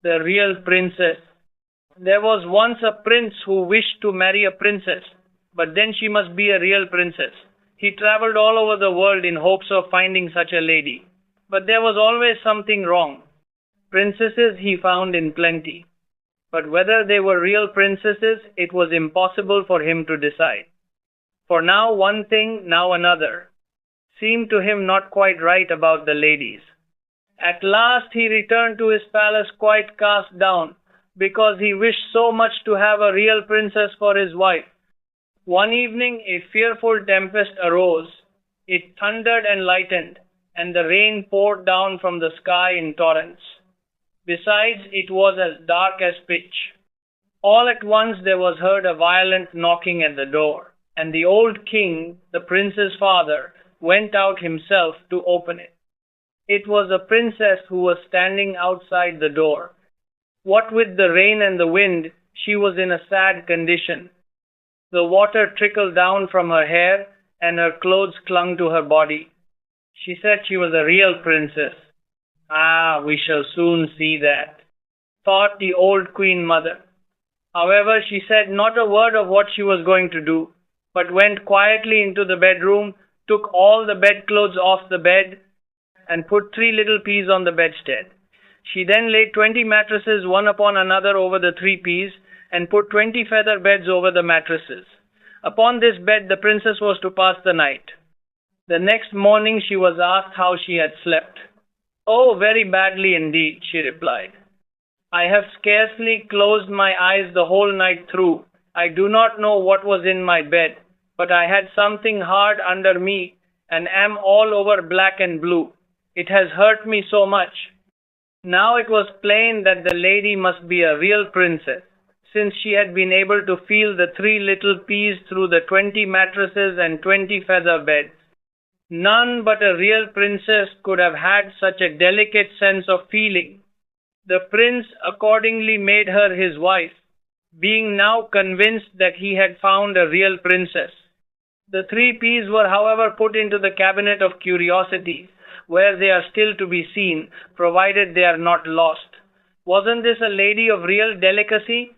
The real princess. There was once a prince who wished to marry a princess, but then she must be a real princess. He traveled all over the world in hopes of finding such a lady. But there was always something wrong. Princesses he found in plenty. But whether they were real princesses, it was impossible for him to decide. For now one thing, now another, seemed to him not quite right about the ladies. At last he returned to his palace quite cast down, because he wished so much to have a real princess for his wife. One evening a fearful tempest arose. It thundered and lightened, and the rain poured down from the sky in torrents. Besides, it was as dark as pitch. All at once there was heard a violent knocking at the door, and the old king, the prince's father, went out himself to open it. It was the princess who was standing outside the door. What with the rain and the wind, she was in a sad condition. The water trickled down from her hair, and her clothes clung to her body. She said she was a real princess. Ah, we shall soon see that, thought the old queen mother. However, she said not a word of what she was going to do, but went quietly into the bedroom, took all the bedclothes off the bed, and put 3 little peas on the bedstead. She then laid 20 mattresses one upon another over the 3 peas, and put 20 feather beds over the mattresses. Upon this bed the princess was to pass the night. The next morning she was asked how she had slept. "Oh, very badly indeed," she replied. "I have scarcely closed my eyes the whole night through. I do not know what was in my bed, but I had something hard under me, and am all over black and blue. It has hurt me so much." Now it was plain that the lady must be a real princess, since she had been able to feel the 3 little peas through the 20 mattresses and 20 feather beds. None but a real princess could have had such a delicate sense of feeling. The prince accordingly made her his wife, being now convinced that he had found a real princess. The 3 peas were however put into the cabinet of curiosities, where they are still to be seen, provided they are not lost. Wasn't this a lady of real delicacy?